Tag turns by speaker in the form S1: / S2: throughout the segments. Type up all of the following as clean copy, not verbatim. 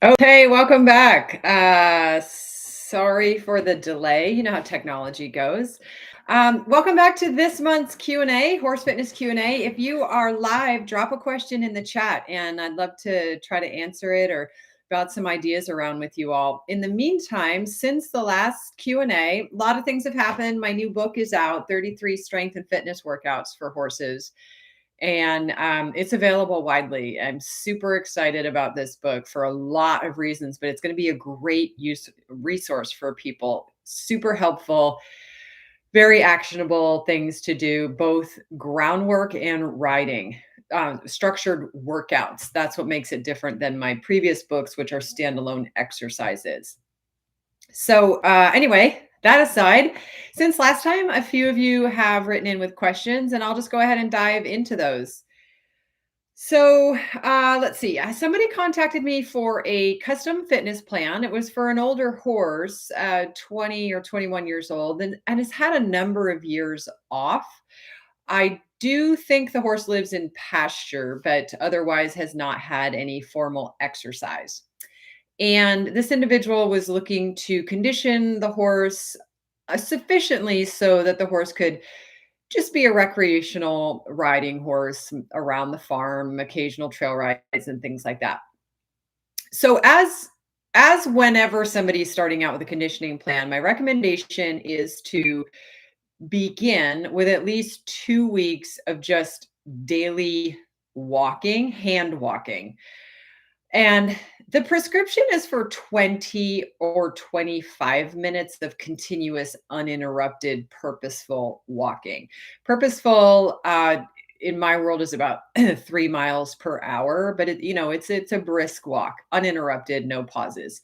S1: Okay, welcome back. Sorry for the delay. You know how technology goes. Welcome back to this month's Q&A, Horse Fitness Q&A. If you are live, drop a question in the chat and I'd love to try to answer it or about some ideas around with you all. In the meantime, since the last Q&A, a lot of things have happened. My new book is out, 33 Strength and Fitness Workouts for Horses, and it's available widely. I'm super excited about this book for a lot of reasons, but it's going to be a great use resource for people. Super helpful, very actionable things to do, both groundwork and riding. Structured workouts. That's what makes it different than my previous books, which are standalone exercises. So, anyway, that aside, since last time, a few of you have written in with questions, and I'll just go ahead and dive into those. So, let's see. Somebody contacted me for a custom fitness plan. It was for an older horse, 20 or 21 years old, and has had a number of years off. I do think the horse lives in pasture, but otherwise has not had any formal exercise. And this individual was looking to condition the horse sufficiently so that the horse could just be a recreational riding horse around the farm, occasional trail rides and things like that. So as whenever somebody's starting out with a conditioning plan, my recommendation is to begin with at least 2 weeks of just daily walking, hand walking. And the prescription is for 20 or 25 minutes of continuous, uninterrupted, purposeful walking. Purposeful, in my world is about 3 miles per hour, but it's a brisk walk, uninterrupted, no pauses.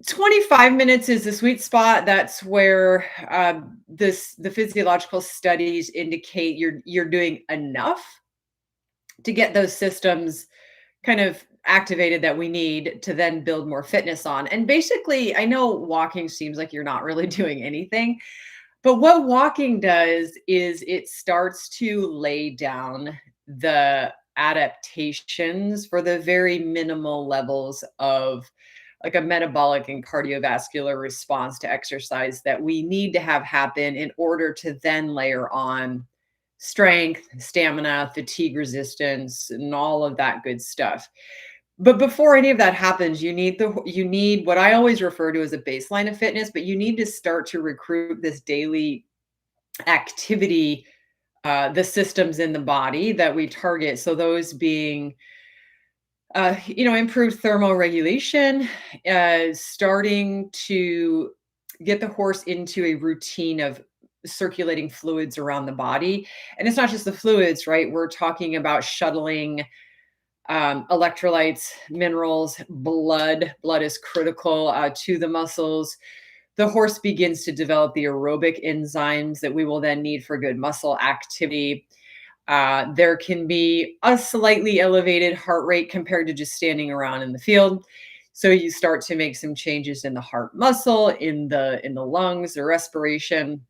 S1: 25 minutes is the sweet spot. That's where the physiological studies indicate you're doing enough to get those systems kind of activated that we need to then build more fitness on. And basically, I know walking seems like you're not really doing anything, but what walking does is it starts to lay down the adaptations for the very minimal levels of like a metabolic and cardiovascular response to exercise that we need to have happen in order to then layer on strength, stamina, fatigue resistance, and all of that good stuff. But before any of that happens, you need what I always refer to as a baseline of fitness, but you need to start to recruit this daily activity, the systems in the body that we target. So those being improved thermoregulation, starting to get the horse into a routine of circulating fluids around the body. And it's not just the fluids, right? We're talking about shuttling electrolytes, minerals, blood. Blood is critical to the muscles. The horse begins to develop the aerobic enzymes that we will then need for good muscle activity. There can be a slightly elevated heart rate compared to just standing around in the field. So you start to make some changes in the heart muscle, in the lungs, the respiration.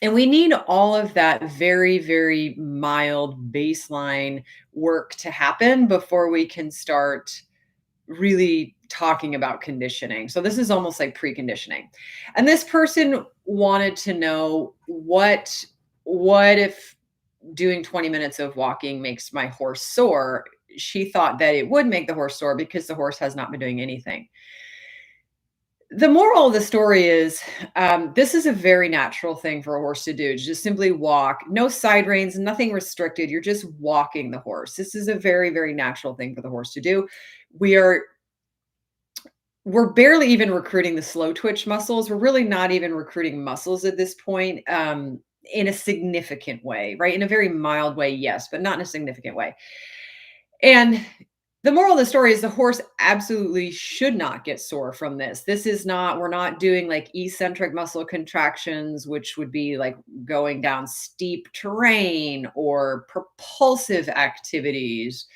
S1: And we need all of that very, very mild baseline work to happen before we can start really talking about conditioning. So this is almost like preconditioning. And this person wanted to know what if doing 20 minutes of walking makes my horse sore. She thought that it would make the horse sore because the horse has not been doing anything. The moral of the story is this is a very natural thing for a horse to do, to just simply walk, no side reins, nothing restricted. You're just walking the horse. This is a very, very natural thing for the horse to do. We are we're barely even recruiting the slow twitch muscles. We're really not even recruiting muscles at this point, in a significant way, right? In a very mild way, yes, but not in a significant way. And the moral of the story is the horse absolutely should not get sore from this. We're not doing like eccentric muscle contractions, which would be like going down steep terrain or propulsive activities,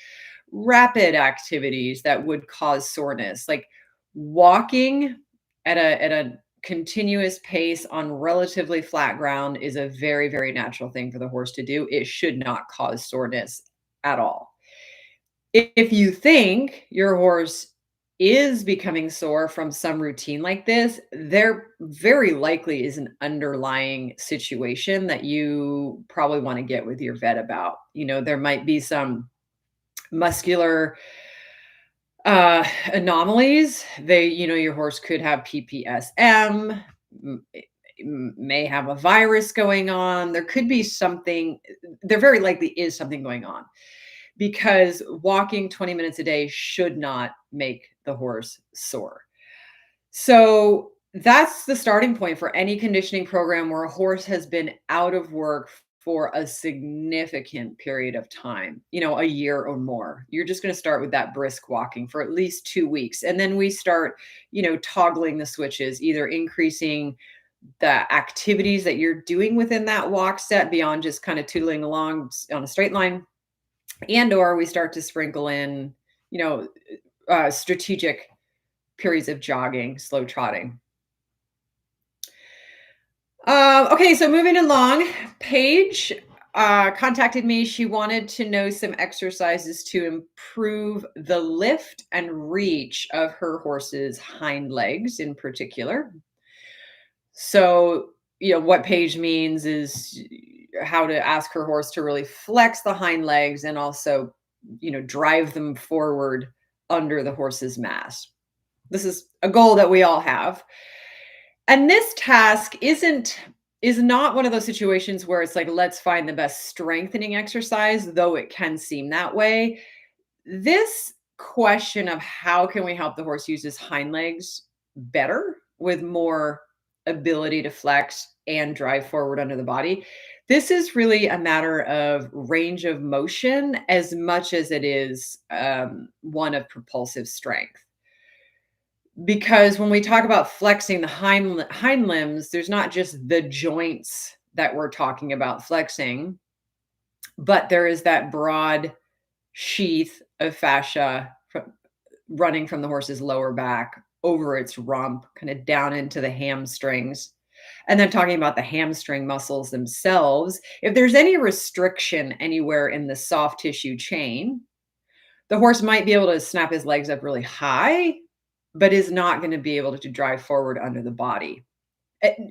S1: rapid activities that would cause soreness. Like walking at a continuous pace on relatively flat ground is a very, very natural thing for the horse to do. It should not cause soreness at all. If you think your horse is becoming sore from some routine like this, there very likely is an underlying situation that you probably want to get with your vet about. There might be some muscular anomalies. Your horse could have PPSM, may have a virus going on. There could be something, there very likely is something going on because walking 20 minutes a day should not make the horse sore. So that's the starting point for any conditioning program where a horse has been out of work for a significant period of time, a year or more. You're just going to start with that brisk walking for at least 2 weeks. And then we start, toggling the switches, either increasing the activities that you're doing within that walk set beyond just kind of tootling along on a straight line, and or we start to sprinkle in, you know, strategic periods of jogging, slow trotting. Okay, so moving along, Paige contacted me. She wanted to know some exercises to improve the lift and reach of her horse's hind legs in particular. So, what Paige means is how to ask her horse to really flex the hind legs and also, drive them forward under the horse's mass. This is a goal that we all have. And this task is not one of those situations where it's like, let's find the best strengthening exercise, though it can seem that way. This question of how can we help the horse use his hind legs better with more ability to flex and drive forward under the body. This is really a matter of range of motion as much as it is one of propulsive strength. Because when we talk about flexing the hind limbs, there's not just the joints that we're talking about flexing, but there is that broad sheath of fascia running from the horse's lower back over its rump, kind of down into the hamstrings. And then talking about the hamstring muscles themselves, if there's any restriction anywhere in the soft tissue chain, the horse might be able to snap his legs up really high, but is not going to be able to drive forward under the body.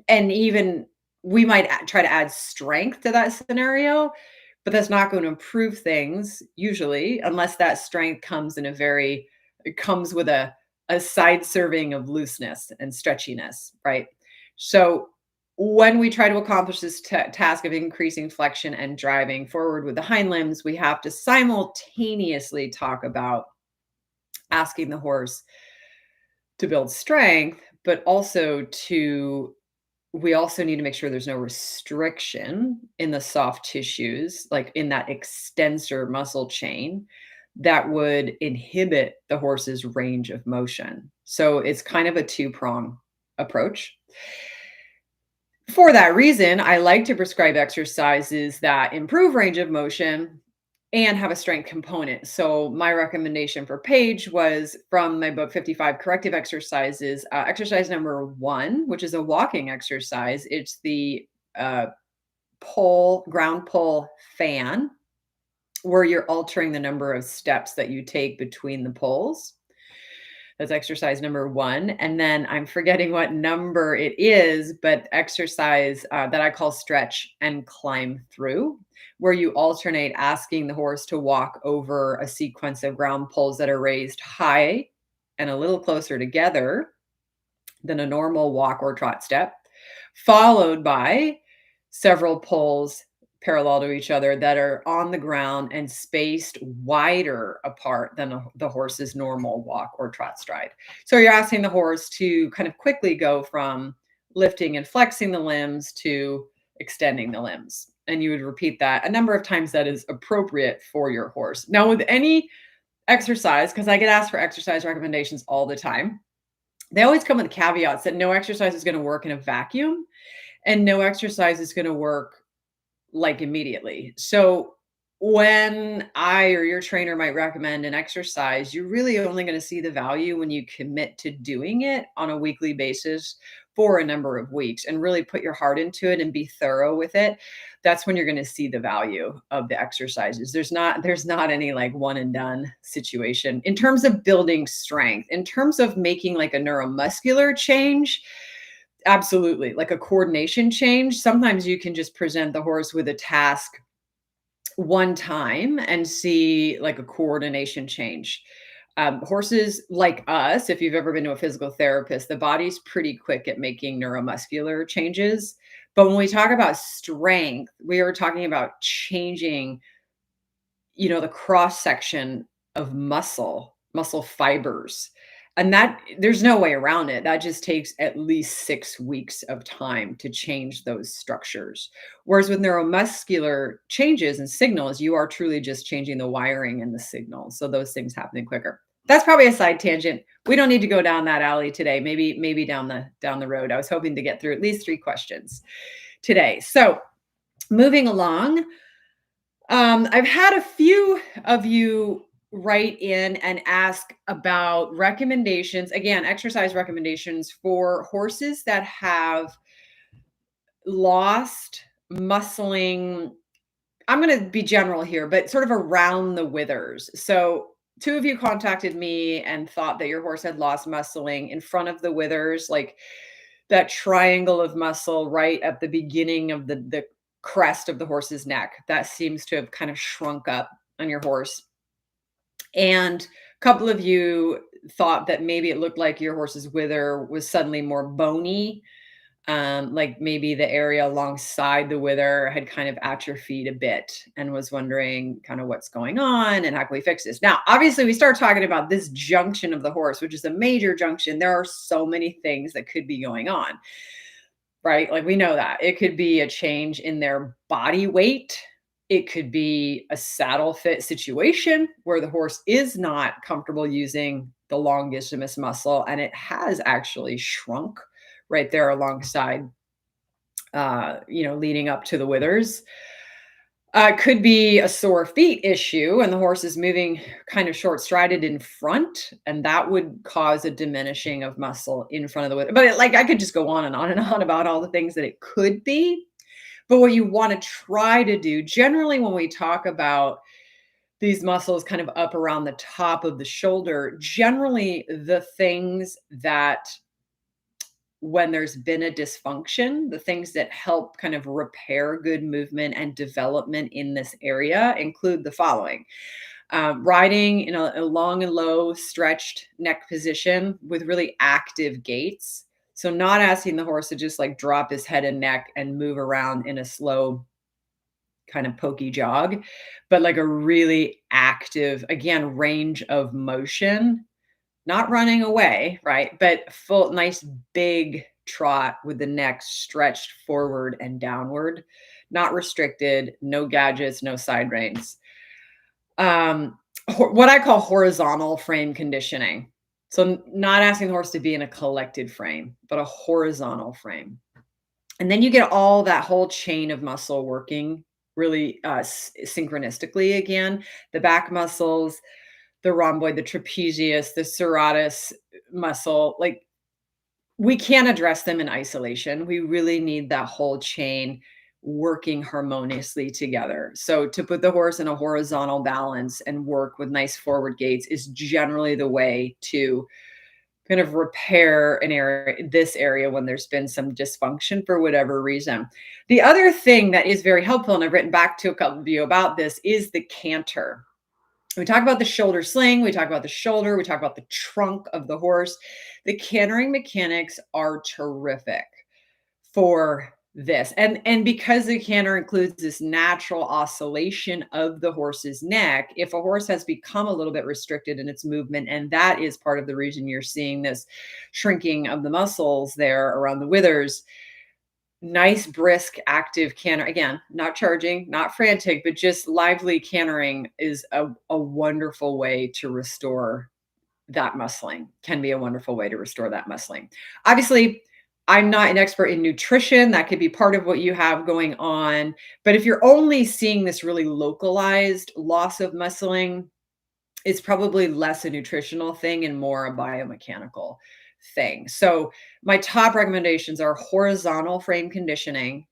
S1: And even we might try to add strength to that scenario, but that's not going to improve things usually, unless that strength comes it comes with a side serving of looseness and stretchiness, right? So when we try to accomplish this task of increasing flexion and driving forward with the hind limbs, we have to simultaneously talk about asking the horse to build strength, but we also need to make sure there's no restriction in the soft tissues, like in that extensor muscle chain that would inhibit the horse's range of motion. So it's kind of a two-prong approach. For that reason, I like to prescribe exercises that improve range of motion and have a strength component. So my recommendation for Paige was from my book, 55 Corrective Exercises, exercise number 1, which is a walking exercise. It's the ground pull fan, where you're altering the number of steps that you take between the poles. That's exercise number 1. And then I'm forgetting what number it is, but exercise that I call stretch and climb through, where you alternate asking the horse to walk over a sequence of ground poles that are raised high and a little closer together than a normal walk or trot step, followed by several poles parallel to each other that are on the ground and spaced wider apart than the horse's normal walk or trot stride. So you're asking the horse to kind of quickly go from lifting and flexing the limbs to extending the limbs. And you would repeat that a number of times that is appropriate for your horse. Now, with any exercise, because I get asked for exercise recommendations all the time, they always come with caveats that no exercise is going to work in a vacuum and no exercise is going to work like immediately. So when I or your trainer might recommend an exercise, you're really only going to see the value when you commit to doing it on a weekly basis for a number of weeks and really put your heart into it and be thorough with it, that's when you're going to see the value of the exercises. There's not any like one and done situation in terms of building strength. In terms of making like a neuromuscular change, absolutely. Like a coordination change, sometimes you can just present the horse with a task one time and see like a coordination change. Horses like us, if you've ever been to a physical therapist, the body's pretty quick at making neuromuscular changes. But when we talk about strength, we are talking about changing, the cross section of muscle fibers. And that there's no way around it. That just takes at least 6 weeks of time to change those structures. Whereas with neuromuscular changes and signals, you are truly just changing the wiring and the signals. So those things happening quicker. That's probably a side tangent. We don't need to go down that alley today. Maybe down the road. I was hoping to get through at least 3 questions today. So moving along, I've had a few of you write in and ask about recommendations, again, exercise recommendations for horses that have lost muscling. I'm going to be general here, but sort of around the withers. So, two of you contacted me and thought that your horse had lost muscling in front of the withers, like that triangle of muscle right at the beginning of the crest of the horse's neck. That seems to have kind of shrunk up on your horse. And a couple of you thought that maybe it looked like your horse's wither was suddenly more bony, like maybe the area alongside the wither had kind of atrophied a bit and was wondering kind of what's going on and how can we fix this. Now, obviously, we start talking about this junction of the horse, which is a major junction. There are so many things that could be going on, right? Like we know that it could be a change in their body weight. It could be a saddle fit situation where the horse is not comfortable using the longissimus muscle and it has actually shrunk right there alongside, leading up to the withers. Could be a sore feet issue and the horse is moving kind of short strided in front, and that would cause a diminishing of muscle in front of the wither. But I could just go on and on and on about all the things that it could be. But what you want to try to do, generally, when we talk about these muscles kind of up around the top of the shoulder, generally the things that when there's been a dysfunction, the things that help kind of repair good movement and development in this area include the following. Riding in a long and low stretched neck position with really active gaits. So not asking the horse to just like drop his head and neck and move around in a slow kind of pokey jog, but like a really active, again, range of motion, not running away, right? But full, nice big trot with the neck stretched forward and downward, not restricted, no gadgets, no side reins. What I call horizontal frame conditioning. So not asking the horse to be in a collected frame, but a horizontal frame. And then you get all that whole chain of muscle working really synchronistically again, the back muscles, the rhomboid, the trapezius, the serratus muscle, like we can't address them in isolation. We really need that whole chain working harmoniously together. So to put the horse in a horizontal balance and work with nice forward gaits is generally the way to kind of repair this area when there's been some dysfunction for whatever reason. The other thing that is very helpful, and I've written back to a couple of you about this, is the canter. We talk about the shoulder sling, we talk about the shoulder, we talk about the trunk of the horse. The cantering mechanics are terrific for this. And because the canter includes this natural oscillation of the horse's neck, if a horse has become a little bit restricted in its movement, and that is part of the reason you're seeing this shrinking of the muscles there around the withers, nice, brisk, active canter. Again, not charging, not frantic, but just lively cantering is a wonderful way to restore that muscling, can be a wonderful way to restore that muscling. Obviously, I'm not an expert in nutrition. That could be part of what you have going on. But if you're only seeing this really localized loss of muscling, it's probably less a nutritional thing and more a biomechanical thing. So my top recommendations are horizontal frame conditioning,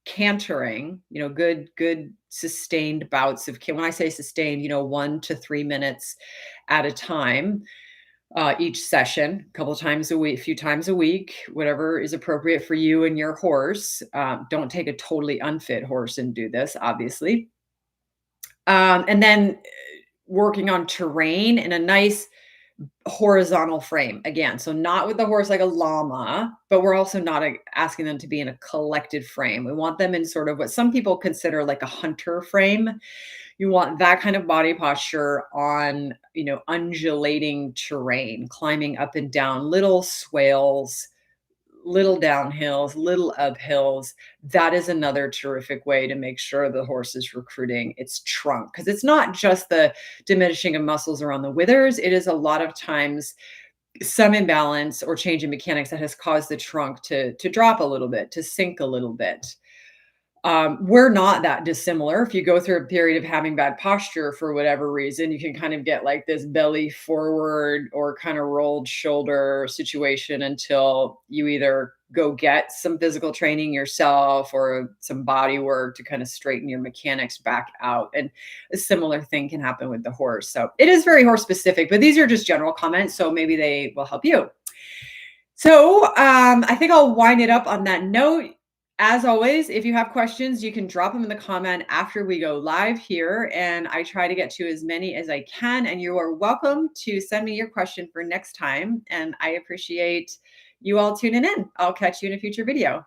S1: cantering, good sustained bouts of when I say sustained, 1 to 3 minutes at a time, each session, a couple of times a week, a few times a week, whatever is appropriate for you and your horse. Don't take a totally unfit horse and do this, obviously. And then working on terrain in a nice horizontal frame again. So not with the horse like a llama, but we're also not asking them to be in a collected frame. We want them in sort of what some people consider like a hunter frame. You want that kind of body posture on, undulating terrain, climbing up and down little swales, little downhills, little uphills. That is another terrific way to make sure the horse is recruiting its trunk, because it's not just the diminishing of muscles around the withers. It is a lot of times some imbalance or change in mechanics that has caused the trunk to drop a little bit, to sink a little bit. We're not that dissimilar. If you go through a period of having bad posture for whatever reason, you can kind of get like this belly forward or kind of rolled shoulder situation until you either go get some physical training yourself or some body work to kind of straighten your mechanics back out. And a similar thing can happen with the horse. So it is very horse specific, but these are just general comments. So maybe they will help you. So I think I'll wind it up on that note. As always, if you have questions, you can drop them in the comment after we go live here, and I try to get to as many as I can. And you are welcome to send me your question for next time. And I appreciate you all tuning in. I'll catch you in a future video.